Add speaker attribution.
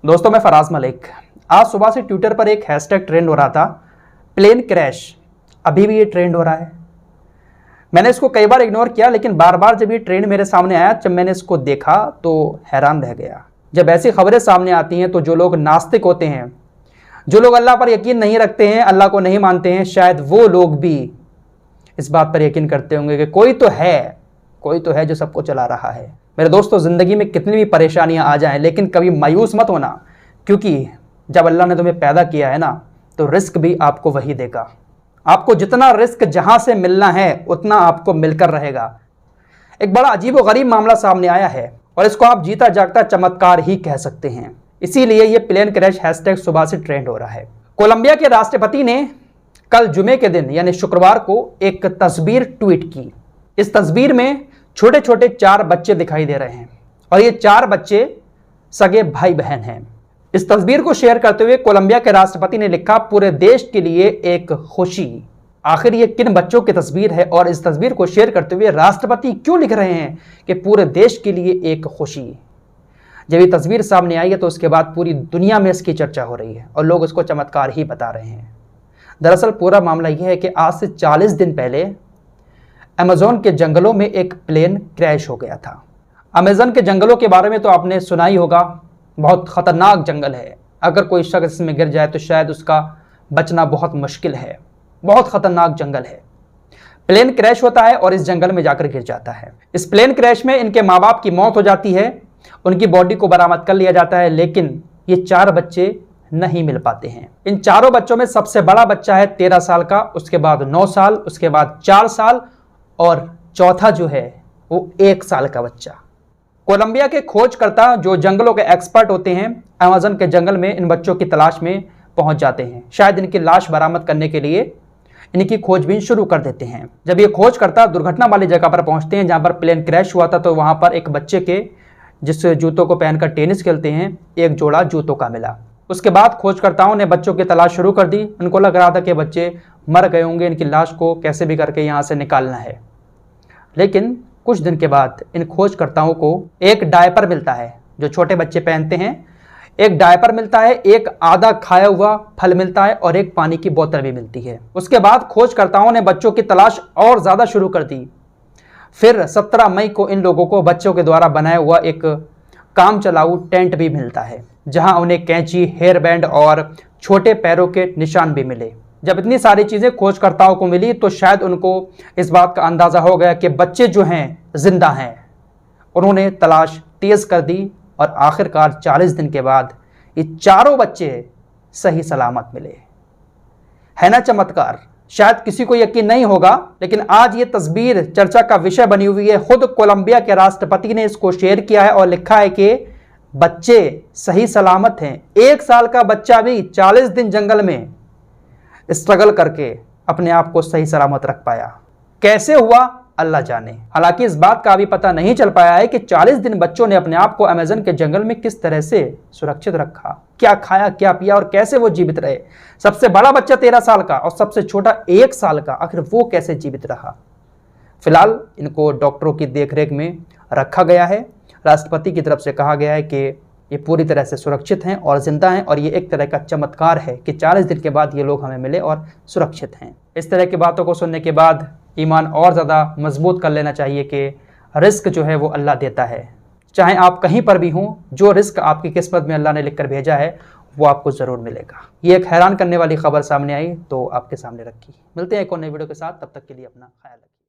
Speaker 1: दोस्तों मैं फराज मलिक। आज सुबह से ट्विटर पर एक हैशटैग ट्रेंड हो रहा था, प्लेन क्रैश। अभी भी ये ट्रेंड हो रहा है। मैंने इसको कई बार इग्नोर किया, लेकिन बार बार जब ये ट्रेंड मेरे सामने आया, जब मैंने इसको देखा तो हैरान रह गया। जब ऐसी खबरें सामने आती हैं तो जो लोग नास्तिक होते हैं, जो लोग अल्लाह पर यकीन नहीं रखते हैं, अल्लाह को नहीं मानते हैं, शायद वो लोग भी इस बात पर यकीन करते होंगे कि कोई तो है जो सबको चला रहा है। मेरे दोस्तों, ज़िंदगी में कितनी भी परेशानियां आ जाएं, लेकिन कभी मायूस मत होना, क्योंकि जब अल्लाह ने तुम्हें पैदा किया है ना, तो रिस्क भी आपको वही देगा। आपको जितना रिस्क जहां से मिलना है उतना आपको मिलकर रहेगा। एक बड़ा अजीब व गरीब मामला सामने आया है और इसको आप जीता जागता चमत्कार ही कह सकते हैं। इसीलिए ये प्लेन क्रैश हैशटैग सुबह से ट्रेंड हो रहा है। कोलंबिया के राष्ट्रपति ने कल जुमे के दिन यानी शुक्रवार को एक तस्वीर ट्वीट की। इस तस्वीर में छोटे छोटे 4 बच्चे दिखाई दे रहे हैं और ये 4 बच्चे सगे भाई बहन हैं। इस तस्वीर को शेयर करते हुए कोलंबिया के राष्ट्रपति ने लिखा, पूरे देश के लिए एक खुशी। आखिर ये किन बच्चों की तस्वीर है और इस तस्वीर को शेयर करते हुए राष्ट्रपति क्यों लिख रहे हैं कि पूरे देश के लिए एक खुशी? जब ये तस्वीर सामने आई है तो उसके बाद पूरी दुनिया में इसकी चर्चा हो रही है और लोग इसको चमत्कार ही बता रहे हैं। दरअसल पूरा मामला यह है कि आज से 40 दिन पहले अमेज़न के जंगलों में एक प्लेन क्रैश हो गया था। अमेज़न के जंगलों के बारे में तो आपने सुना ही होगा, बहुत ख़तरनाक जंगल है। अगर कोई शख्स इसमें गिर जाए तो शायद उसका बचना बहुत मुश्किल है। बहुत ख़तरनाक जंगल है। प्लेन क्रैश होता है और इस जंगल में जाकर गिर जाता है। इस प्लेन क्रैश में इनके माँ बाप की मौत हो जाती है, उनकी बॉडी को बरामद कर लिया जाता है, लेकिन ये 4 बच्चे नहीं मिल पाते हैं। इन चारों बच्चों में सबसे बड़ा बच्चा है 13 साल का, उसके बाद 9 साल, उसके बाद 4 साल और चौथा जो है वो 1 साल का बच्चा। कोलंबिया के खोजकर्ता जो जंगलों के एक्सपर्ट होते हैं, अमेज़न के जंगल में इन बच्चों की तलाश में पहुंच जाते हैं। शायद इनकी लाश बरामद करने के लिए इनकी खोजबीन शुरू कर देते हैं। जब ये खोजकर्ता दुर्घटना वाली जगह पर पहुंचते हैं जहां पर प्लेन क्रैश हुआ था, तो वहां पर एक बच्चे के, जिस जूतों को पहनकर टेनिस खेलते हैं, एक जोड़ा जूतों का मिला। उसके बाद खोजकर्ताओं ने बच्चों की तलाश शुरू कर दी। उनको लग रहा था कि बच्चे मर गए होंगे, इनकी लाश को कैसे भी करके यहाँ से निकालना है। लेकिन कुछ दिन के बाद इन खोजकर्ताओं को एक डायपर मिलता है जो छोटे बच्चे पहनते हैं। एक डायपर मिलता है, एक आधा खाया हुआ फल मिलता है और एक पानी की बोतल भी मिलती है। उसके बाद खोजकर्ताओं ने बच्चों की तलाश और ज़्यादा शुरू कर दी। फिर 17 मई को इन लोगों को बच्चों के द्वारा बनाया हुआ एक काम चलाऊ टेंट भी मिलता है, जहां उन्हें कैंची, हेयर बैंड और छोटे पैरों के निशान भी मिले। जब इतनी सारी चीज़ें खोजकर्ताओं को मिली तो शायद उनको इस बात का अंदाज़ा हो गया कि बच्चे जो हैं जिंदा हैं। उन्होंने तलाश तेज़ कर दी और आखिरकार 40 दिन के बाद ये चारों बच्चे सही सलामत मिले। है ना चमत्कार? शायद किसी को यकीन नहीं होगा, लेकिन आज ये तस्वीर चर्चा का विषय बनी हुई है। खुद कोलंबिया के राष्ट्रपति ने इसको शेयर किया है और लिखा है कि बच्चे सही सलामत हैं। 1 साल का बच्चा भी 40 दिन जंगल में स्ट्रगल करके अपने आप को सही सलामत रख पाया। कैसे हुआ अल्लाह जाने। हालांकि इस बात का अभी पता नहीं चल पाया है कि 40 दिन बच्चों ने अपने आप को अमेज़न के जंगल में किस तरह से सुरक्षित रखा, क्या खाया, क्या पिया और कैसे वो जीवित रहे। सबसे बड़ा बच्चा 13 साल का और सबसे छोटा 1 साल का, आखिर वो कैसे जीवित रहा। फिलहाल इनको डॉक्टरों की देखरेख में रखा गया है। राष्ट्रपति की तरफ से कहा गया है कि ये पूरी तरह से सुरक्षित हैं और जिंदा हैं और ये एक तरह का चमत्कार है कि 40 दिन के बाद ये लोग हमें मिले और सुरक्षित हैं। इस तरह की बातों को सुनने के बाद ईमान और ज़्यादा मजबूत कर लेना चाहिए कि रिस्क जो है वो अल्लाह देता है। चाहे आप कहीं पर भी हों, जो रिस्क आपकी किस्मत में अल्लाह ने लिख कर भेजा है वो आपको ज़रूर मिलेगा। ये एक हैरान करने वाली खबर सामने आई तो आपके सामने रखी। मिलते हैं एक और नई वीडियो के साथ, तब तक के लिए अपना ख्याल रखिए।